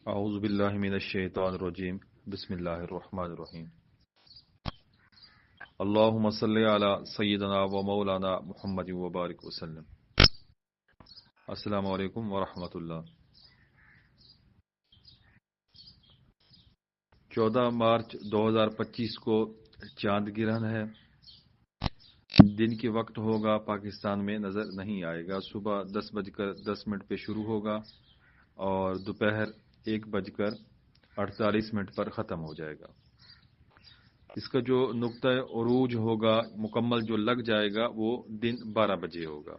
اعوذ باللہ من الشیطان الرجیم بسم اللہ الرحمن الرحیم اللہم صلی علی سیدنا و مولانا محمد وبارک وسلم۔ السلام علیکم ورحمۃ اللہ۔ 14 مارچ 2025 کو چاند گرہن ہے۔ دن کے وقت ہوگا، پاکستان میں نظر نہیں آئے گا۔ صبح 10:10 پہ شروع ہوگا اور دوپہر 1:48 پر ختم ہو جائے گا۔ اس کا جو نقطۂ عروج ہوگا مکمل جو لگ جائے گا وہ دن 12 بجے ہوگا۔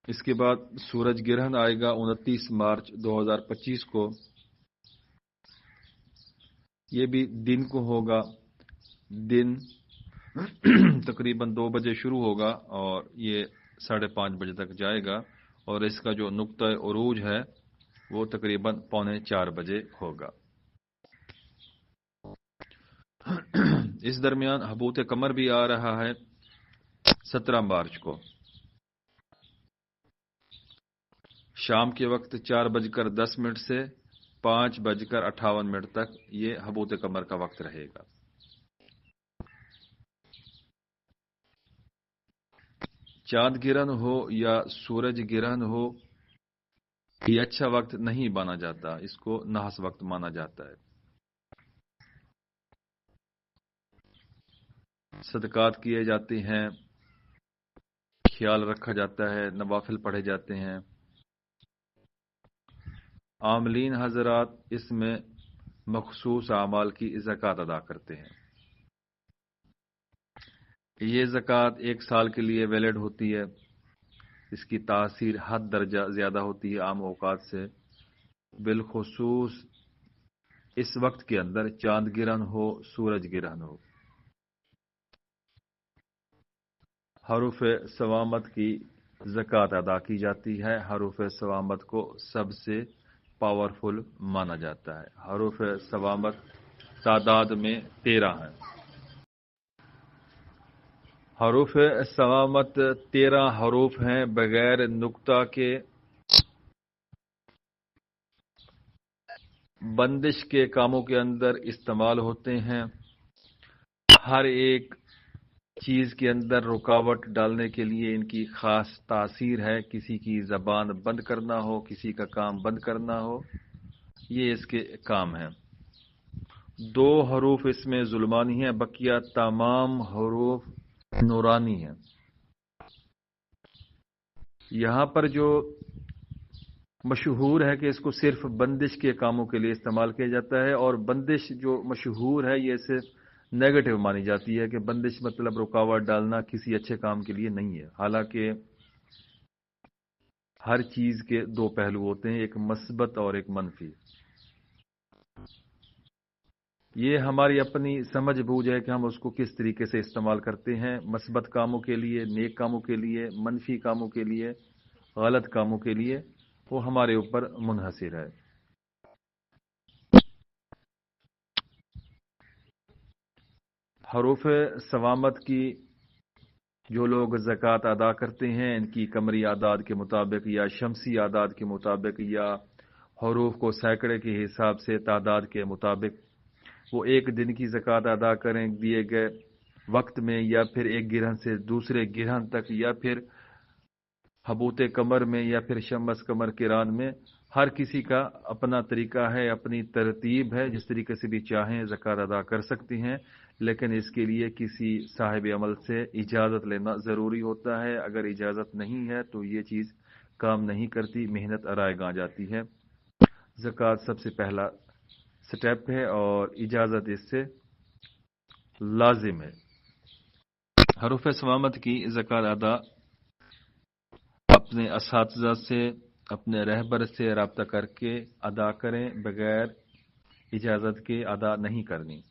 اس کے بعد سورج گرہن آئے گا 29 مارچ 2025 کو۔ یہ بھی دن کو ہوگا۔ دن تقریباً 2 بجے شروع ہوگا اور یہ 5:30 بجے تک جائے گا، اور اس کا جو نقطۂ عروج ہے وہ تقریباً 3:45 بجے ہوگا۔ اس درمیان حبوط قمر بھی آ رہا ہے 17 مارچ کو۔ شام کے وقت 4:10 سے 5:58 تک یہ حبوط قمر کا وقت رہے گا۔ چاند گرہن ہو یا سورج گرہن ہو، یہ اچھا وقت نہیں مانا جاتا، اس کو نحس وقت مانا جاتا ہے۔ صدقات کیے جاتے ہیں، خیال رکھا جاتا ہے، نوافل پڑھے جاتے ہیں۔ عاملین حضرات اس میں مخصوص اعمال کی زکوٰۃ ادا کرتے ہیں۔ یہ زکوٰۃ 1 سال کے لیے ویلڈ ہوتی ہے۔ اس کی تاثیر حد درجہ زیادہ ہوتی ہے عام اوقات سے، بالخصوص اس وقت کے اندر چاند گرہن ہو، سورج گرہن ہو۔ حروف صوامت کی زکوٰۃ ادا کی جاتی ہے۔ حروف صوامت کو سب سے پاورفل مانا جاتا ہے۔ حروف صوامت تعداد میں 13 ہیں۔ حروف صوامت 13 حروف ہیں، بغیر نقطہ کے بندش کے کاموں کے اندر استعمال ہوتے ہیں۔ ہر ایک چیز کے اندر رکاوٹ ڈالنے کے لیے ان کی خاص تاثیر ہے۔ کسی کی زبان بند کرنا ہو، کسی کا کام بند کرنا ہو، یہ اس کے کام ہیں۔ 2 حروف اس میں ظلمانی ہیں، بقیہ تمام حروف نورانی ہیں۔ یہاں پر جو مشہور ہے کہ اس کو صرف بندش کے کاموں کے لیے استعمال کیا جاتا ہے، اور بندش جو مشہور ہے یہ صرف نیگیٹو مانی جاتی ہے کہ بندش مطلب رکاوٹ ڈالنا کسی اچھے کام کے لیے نہیں ہے۔ حالانکہ ہر چیز کے 2 پہلو ہوتے ہیں، ایک مثبت اور ایک منفی۔ یہ ہماری اپنی سمجھ بوجھ ہے کہ ہم اس کو کس طریقے سے استعمال کرتے ہیں، مثبت کاموں کے لیے، نیک کاموں کے لیے، منفی کاموں کے لیے، غلط کاموں کے لیے، وہ ہمارے اوپر منحصر ہے۔ حروف صوامت کی جو لوگ زکوٰۃ ادا کرتے ہیں، ان کی قمری اعداد کے مطابق یا شمسی اعداد کے مطابق یا حروف کو سینکڑے کے حساب سے تعداد کے مطابق وہ ایک دن کی زکوٰۃ ادا کریں دیے گئے وقت میں، یا پھر ایک گرہن سے دوسرے گرہن تک، یا پھر حبوط قمر میں، یا پھر شمس قمر کران میں۔ ہر کسی کا اپنا طریقہ ہے، اپنی ترتیب ہے، جس طریقے سے بھی چاہیں زکوٰۃ ادا کر سکتے ہیں، لیکن اس کے لیے کسی صاحب عمل سے اجازت لینا ضروری ہوتا ہے۔ اگر اجازت نہیں ہے تو یہ چیز کام نہیں کرتی، محنت ارائے گاں جاتی ہے۔ زکوٰۃ سب سے پہلا سٹیپ ہے اور اجازت اس سے لازم ہے۔ حروف صوامت کی زکوٰۃ ادا اپنے اساتذہ سے، اپنے رہبر سے رابطہ کر کے ادا کریں، بغیر اجازت کے ادا نہیں کرنی۔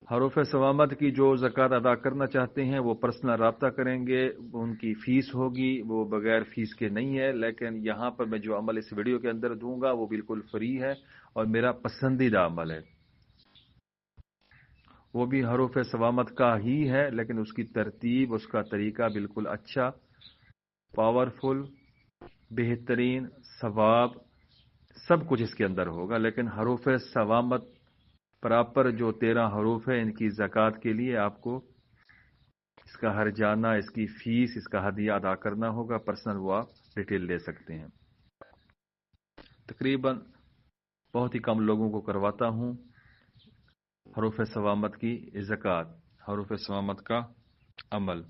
حروف صوامت کی جو زکوٰۃ ادا کرنا چاہتے ہیں وہ پرسنل رابطہ کریں گے، ان کی فیس ہوگی، وہ بغیر فیس کے نہیں ہے، لیکن یہاں پر میں جو عمل اس ویڈیو کے اندر دوں گا وہ بالکل فری ہے اور میرا پسندیدہ عمل ہے۔ وہ بھی حروف سوامت کا ہی ہے، لیکن اس کی ترتیب، اس کا طریقہ بالکل اچھا، پاورفل، بہترین، ثواب، سب کچھ اس کے اندر ہوگا۔ لیکن حروف سوامت پراپر جو 13 حروف ہیں، ان کی زکوٰۃ کے لیے آپ کو اس کا ہرجانہ، اس کی فیس، اس کا ہدیہ ادا کرنا ہوگا۔ پرسنل وہ آپ ڈیٹیل لے سکتے ہیں۔ تقریباً بہت ہی کم لوگوں کو کرواتا ہوں حروف سوامت کی زکوٰۃ، حروف سوامت کا عمل۔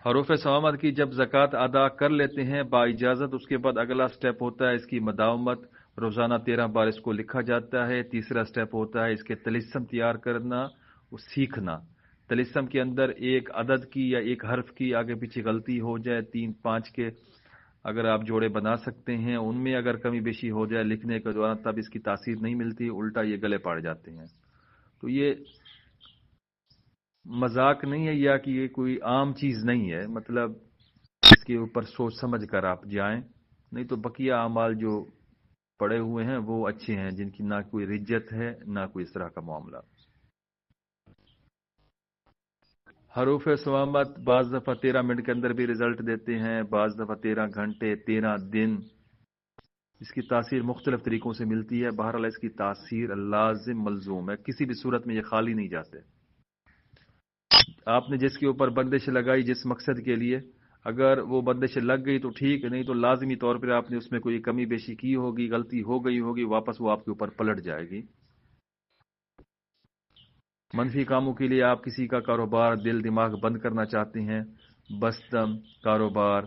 حروف سوامت کی جب زکوٰۃ ادا کر لیتے ہیں با اجازت، اس کے بعد اگلا سٹیپ ہوتا ہے اس کی مداومت۔ روزانہ 13 بار اس کو لکھا جاتا ہے۔ تیسرا سٹیپ ہوتا ہے اس کے طلسم تیار کرنا، وہ سیکھنا۔ طلسم کے اندر ایک عدد کی یا ایک حرف کی آگے پیچھے غلطی ہو جائے، 3 5 کے اگر آپ جوڑے بنا سکتے ہیں، ان میں اگر کمی بیشی ہو جائے لکھنے کے دوران، تب اس کی تاثیر نہیں ملتی، الٹا یہ گلے پڑ جاتے ہیں۔ تو یہ مذاق نہیں ہے یا کہ یہ کوئی عام چیز نہیں ہے، مطلب اس کے اوپر سوچ سمجھ کر آپ جائیں، نہیں تو بقیہ اعمال جو پڑے ہوئے ہیں وہ اچھے ہیں، جن کی نہ کوئی رجت ہے نہ کوئی اس طرح کا معاملہ۔ حروف سوامت بعض دفعہ 13 منٹ کے اندر بھی رزلٹ دیتے ہیں، بعض دفعہ 13 گھنٹے، 13 دن، اس کی تاثیر مختلف طریقوں سے ملتی ہے۔ بہرحال اس کی تاثیر لازم ملزوم ہے، کسی بھی صورت میں یہ خالی نہیں جاتے۔ آپ نے جس کے اوپر بندش لگائی جس مقصد کے لیے، اگر وہ بندش لگ گئی تو ٹھیک، نہیں تو لازمی طور پر آپ نے اس میں کوئی کمی بیشی کی ہوگی، غلطی ہو گئی ہوگی، واپس وہ آپ کے اوپر پلٹ جائے گی۔ منفی کاموں کے لیے آپ کسی کا کاروبار، دل دماغ بند کرنا چاہتے ہیں، بستم کاروبار،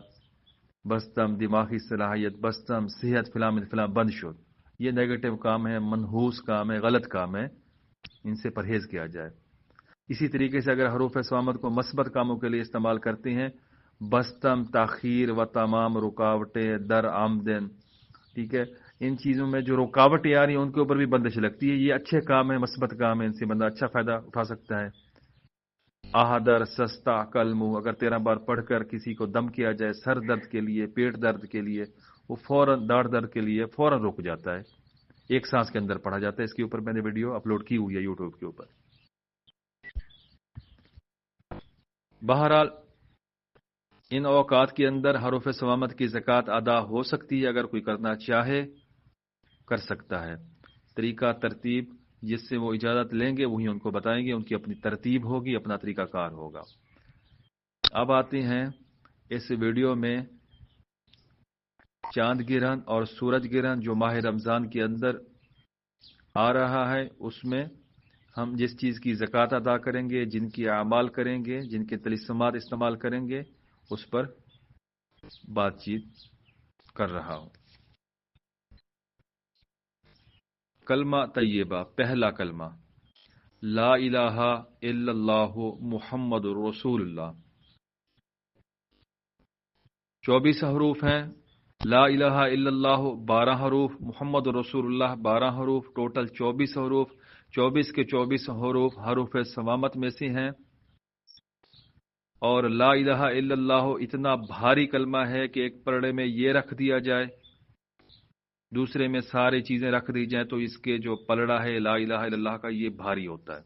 بستم دماغی صلاحیت، بستم صحت فلاں من فلاں بند شد، یہ نیگیٹو کام ہے، منحوس کام ہے، غلط کام ہے، ان سے پرہیز کیا جائے۔ اسی طریقے سے اگر حروف سوامت کو مثبت کاموں کے لیے استعمال کرتے ہیں، بستم تاخیر و تمام رکاوٹیں در آمدن، ٹھیک ہے، ان چیزوں میں جو رکاوٹیں آ رہی ہیں ان کے اوپر بھی بندش لگتی ہے، یہ اچھے کام ہیں، مثبت کام ہے، ان سے بندہ اچھا فائدہ اٹھا سکتا ہے۔ آہدر سستا کلمو، اگر 13 بار پڑھ کر کسی کو دم کیا جائے سر درد کے لیے، پیٹ درد کے لیے، وہ فوراً داڑھ درد کے لیے فوراً رک جاتا ہے، ایک سانس کے اندر پڑھا جاتا ہے۔ اس کے اوپر میں نے ویڈیو اپلوڈ کی ہوئی ہے یوٹیوب کے اوپر۔ بہرحال ان اوقات کے اندر حروف سوامت کی زکوٰۃ ادا ہو سکتی ہے، اگر کوئی کرنا چاہے کر سکتا ہے۔ طریقہ ترتیب جس سے وہ اجازت لیں گے وہی ان کو بتائیں گے، ان کی اپنی ترتیب ہوگی، اپنا طریقہ کار ہوگا۔ اب آتے ہیں اس ویڈیو میں چاند گرہن اور سورج گرہن جو ماہ رمضان کے اندر آ رہا ہے، اس میں ہم جس چیز کی زکوٰۃ ادا کریں گے، جن کی اعمال کریں گے، جن کے طلسمات استعمال کریں گے، اس پر بات چیت کر رہا ہوں۔ کلمہ طیبہ، پہلا کلمہ لا الہ الا اللہ محمد رسول اللہ، 24 حروف ہیں۔ لا الہ الا اللہ 12 حروف، محمد رسول اللہ 12 حروف، ٹوٹل 24 حروف۔ 24 کے 24 حروف حروف سوامت میں سے ہیں، اور لا الہ الا اللہ اتنا بھاری کلمہ ہے کہ ایک پلڑے میں یہ رکھ دیا جائے، دوسرے میں ساری چیزیں رکھ دی جائیں، تو اس کے جو پلڑا ہے لا الہ الا اللہ کا یہ بھاری ہوتا ہے۔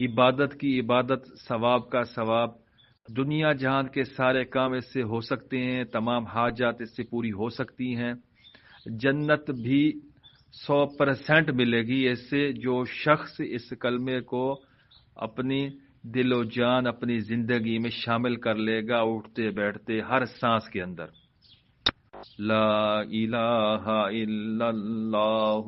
عبادت کی عبادت، ثواب کا ثواب، دنیا جہان کے سارے کام اس سے ہو سکتے ہیں، تمام حاجات اس سے پوری ہو سکتی ہیں، جنت بھی 100% ملے گی اس سے، جو شخص اس کلمے کو اپنی دل و جان، اپنی زندگی میں شامل کر لے گا، اٹھتے بیٹھتے ہر سانس کے اندر لا الہ الا اللہ،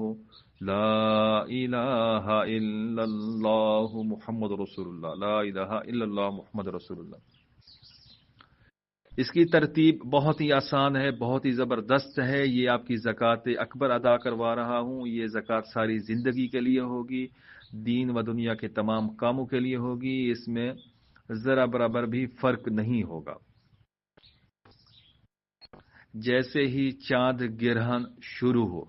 لا الہ الا اللہ محمد رسول اللہ، لا الہ الا اللہ محمد رسول اللہ۔ اس کی ترتیب بہت ہی آسان ہے، بہت ہی زبردست ہے۔ یہ آپ کی زکوٰۃ اکبر ادا کروا رہا ہوں، یہ زکوٰۃ ساری زندگی کے لیے ہوگی، دین و دنیا کے تمام کاموں کے لیے ہوگی، اس میں ذرا برابر بھی فرق نہیں ہوگا۔ جیسے ہی چاند گرہن شروع ہو،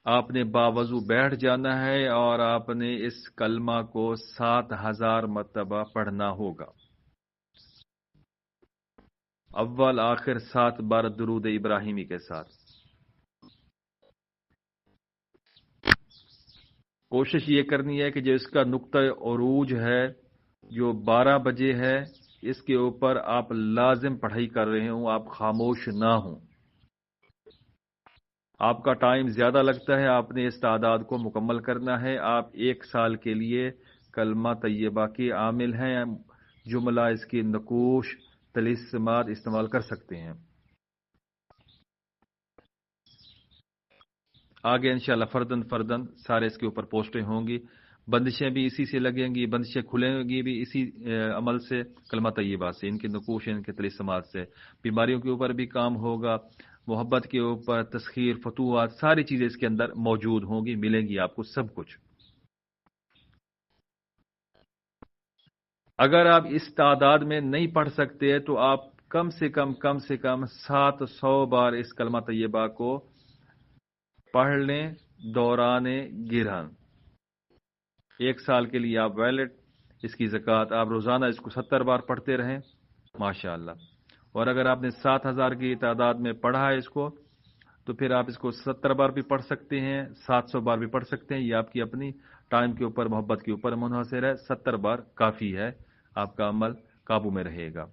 آپ نے باوضو بیٹھ جانا ہے اور آپ نے اس کلمہ کو 7000 مرتبہ پڑھنا ہوگا، اول آخر 7 بار درود ابراہیمی کے ساتھ۔ کوشش یہ کرنی ہے کہ جو اس کا نقطہ عروج ہے جو 12 بجے ہے اس کے اوپر آپ لازم پڑھائی کر رہے ہوں، آپ خاموش نہ ہوں۔ آپ کا ٹائم زیادہ لگتا ہے، آپ نے اس تعداد کو مکمل کرنا ہے۔ آپ 1 سال کے لیے کلمہ طیبہ کے عامل ہیں، جملہ اس کی نقوش طلسمات استعمال کر سکتے ہیں۔ آگے انشاءاللہ فردن فردن سارے اس کے اوپر پوسٹیں ہوں گی، بندشیں بھی اسی سے لگیں گی، بندشیں کھلیں گی بھی اسی عمل سے، کلمہ طیبہ سے، ان کے نقوش، ان کے طلسمات سے۔ بیماریوں کے اوپر بھی کام ہوگا، محبت کے اوپر، تسخیر، فتوحات، ساری چیزیں اس کے اندر موجود ہوں گی، ملیں گی آپ کو سب کچھ۔ اگر آپ اس تعداد میں نہیں پڑھ سکتے تو آپ کم سے کم 700 بار اس کلمہ طیبہ کو پڑھ لیں دوران گرہن۔ 1 سال کے لیے آپ ویلڈ، اس کی زکوٰۃ آپ روزانہ اس کو 70 بار پڑھتے رہیں، ماشاءاللہ۔ اور اگر آپ نے 7,000 کی تعداد میں پڑھا ہے اس کو، تو پھر آپ اس کو 70 بار بھی پڑھ سکتے ہیں، 700 بار بھی پڑھ سکتے ہیں، یہ آپ کی اپنی ٹائم کے اوپر، محبت کے اوپر منحصر ہے۔ 70 بار کافی ہے، آپ کا عمل قابو میں رہے گا۔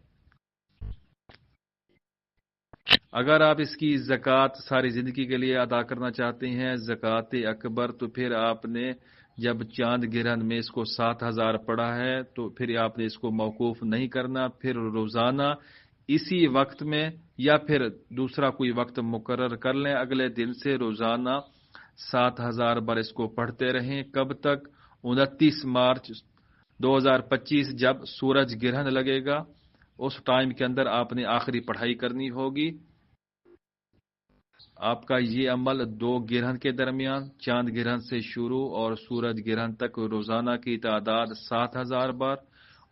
اگر آپ اس کی زکوٰۃ ساری زندگی کے لیے ادا کرنا چاہتے ہیں، زکوٰۃ اکبر، تو پھر آپ نے جب چاند گرہن میں اس کو 7,000 پڑھا ہے تو پھر آپ نے اس کو موقوف نہیں کرنا، پھر روزانہ اسی وقت میں یا پھر دوسرا کوئی وقت مقرر کر لیں، اگلے دن سے روزانہ 7,000 بار اس کو پڑھتے رہیں۔ کب تک؟ 29 مارچ 2025 جب سورج گرہن لگے گا، اس ٹائم کے اندر آپ نے آخری پڑھائی کرنی ہوگی۔ آپ کا یہ عمل 2 گرہن کے درمیان، چاند گرہن سے شروع اور سورج گرہن تک روزانہ کی تعداد 7,000 بار،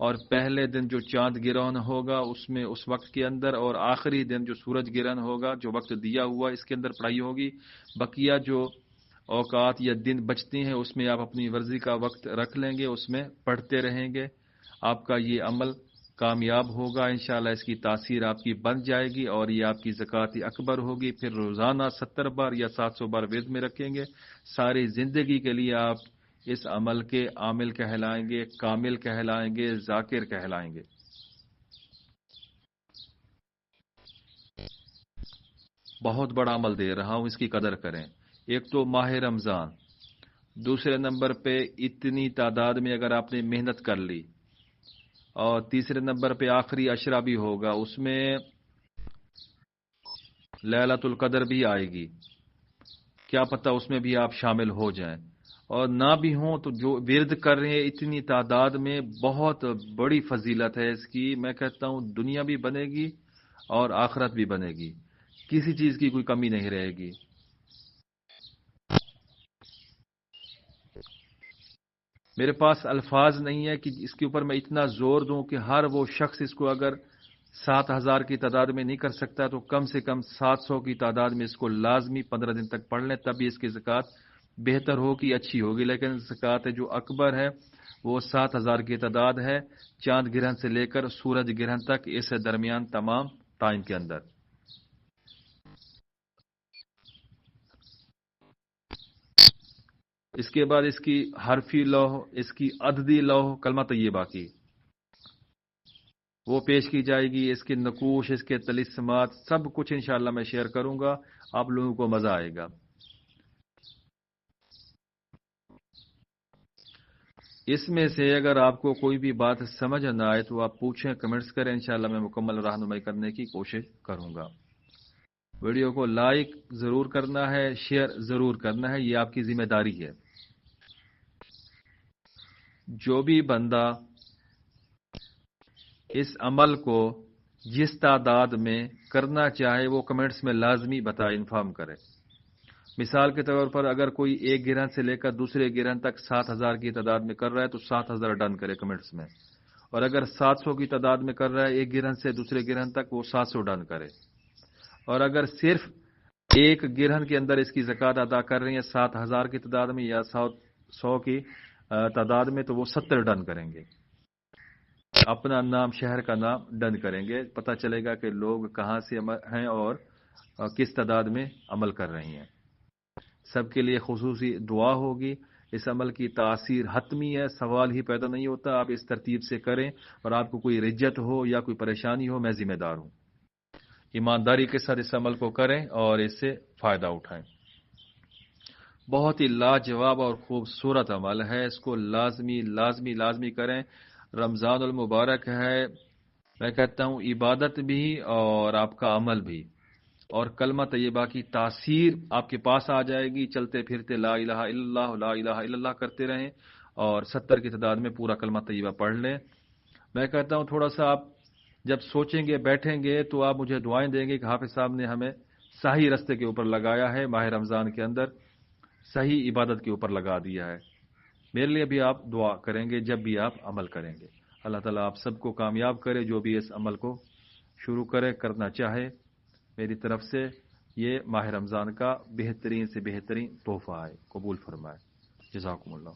اور پہلے دن جو چاند گرہن ہوگا اس میں اس وقت کے اندر، اور آخری دن جو سورج گرہن ہوگا جو وقت دیا ہوا اس کے اندر پڑھائی ہوگی۔ بقیہ جو اوقات یا دن بچتے ہیں اس میں آپ اپنی ورزی کا وقت رکھ لیں گے، اس میں پڑھتے رہیں گے۔ آپ کا یہ عمل کامیاب ہوگا، انشاءاللہ اس کی تاثیر آپ کی بن جائے گی، اور یہ آپ کی زکوٰۃ اکبر ہوگی۔ پھر روزانہ 70 بار یا 700 بار ورد میں رکھیں گے، ساری زندگی کے لیے آپ اس عمل کے عامل کہلائیں گے، کامل کہلائیں گے، ذاکر کہلائیں گے۔ بہت بڑا عمل دے رہا ہوں، اس کی قدر کریں۔ ایک تو ماہ رمضان، دوسرے نمبر پہ اتنی تعداد میں اگر آپ نے محنت کر لی، اور تیسرے نمبر پہ آخری عشرہ بھی ہوگا، اس میں لیلۃ القدر بھی آئے گی، کیا پتہ اس میں بھی آپ شامل ہو جائیں، اور نہ بھی ہوں تو جو ورد کر رہے ہیں اتنی تعداد میں، بہت بڑی فضیلت ہے اس کی۔ میں کہتا ہوں دنیا بھی بنے گی اور آخرت بھی بنے گی، کسی چیز کی کوئی کمی نہیں رہے گی۔ میرے پاس الفاظ نہیں ہے کہ اس کے اوپر میں اتنا زور دوں کہ ہر وہ شخص اس کو اگر 7,000 کی تعداد میں نہیں کر سکتا تو کم سے کم 700 کی تعداد میں اس کو لازمی 15 دن تک پڑھ لیں، تبھی اس کی زکوٰۃ بہتر ہوگی، اچھی ہوگی۔ لیکن زکوٰۃ جو اکبر ہے وہ 7,000 کی تعداد ہے، چاند گرہن سے لے کر سورج گرہن تک، اس درمیان تمام ٹائم کے اندر۔ اس کے بعد اس کی حرفی لوح، اس کی عددی لوح کلمہ طیبہ کی وہ پیش کی جائے گی، اس کے نقوش، اس کے طلسمات، سب کچھ انشاءاللہ میں شیئر کروں گا، آپ لوگوں کو مزہ آئے گا۔ اس میں سے اگر آپ کو کوئی بھی بات سمجھ نہ آئے تو آپ پوچھیں، کمنٹس کریں، انشاءاللہ میں مکمل رہنمائی کرنے کی کوشش کروں گا۔ ویڈیو کو لائک ضرور کرنا ہے، شیئر ضرور کرنا ہے، یہ آپ کی ذمہ داری ہے۔ جو بھی بندہ اس عمل کو جس تعداد میں کرنا چاہے وہ کمنٹس میں لازمی بتائے، انفارم کرے۔ مثال کے طور پر اگر کوئی ایک گرہن سے لے کر دوسرے گرہن تک 7,000 کی تعداد میں کر رہا ہے تو 7,000 ڈن کرے کمنٹس میں، اور اگر 700 کی تعداد میں کر رہا ہے ایک گرہن سے دوسرے گرہن تک، وہ 700 ڈن کرے، اور اگر صرف ایک گرہن کے اندر اس کی زکوٰۃ ادا کر رہی ہیں 7,000 کی تعداد میں یا 100 کی تعداد میں، تو وہ 70 ڈن کریں گے، اپنا نام، شہر کا نام ڈن کریں گے، پتہ چلے گا کہ لوگ کہاں سے ہیں اور کس تعداد میں عمل کر رہی ہیں۔ سب کے لیے خصوصی دعا ہوگی اس عمل کی تاثیر حتمی ہے، سوال ہی پیدا نہیں ہوتا. آپ اس ترتیب سے کریں، اور آپ کو کوئی رجت ہو یا کوئی پریشانی ہو، میں ذمہ دار ہوں. ایمانداری کے ساتھ اس عمل کو کریں اور اس سے فائدہ اٹھائیں. بہت ہی لاجواب اور خوبصورت عمل ہے، اس کو لازمی لازمی لازمی کریں. رمضان المبارک ہے، میں کہتا ہوں عبادت بھی اور آپ کا عمل بھی، اور کلمہ طیبہ کی تاثیر آپ کے پاس آ جائے گی. چلتے پھرتے لا الہ الا اللہ لا الہ الا اللہ کرتے رہیں، اور 70 کی تعداد میں پورا کلمہ طیبہ پڑھ لیں. میں کہتا ہوں تھوڑا سا آپ جب سوچیں گے بیٹھیں گے تو آپ مجھے دعائیں دیں گے کہ حافظ صاحب نے ہمیں صحیح رستے کے اوپر لگایا ہے، ماہ رمضان کے اندر صحیح عبادت کے اوپر لگا دیا ہے. میرے لیے بھی آپ دعا کریں گے جب بھی آپ عمل کریں گے. اللہ تعالیٰ آپ سب کو کامیاب کرے، جو بھی اس عمل کو شروع کرنا چاہے. میری طرف سے یہ ماہ رمضان کا بہترین سے بہترین تحفہ ہے، قبول فرمائے. جزاکم اللہ.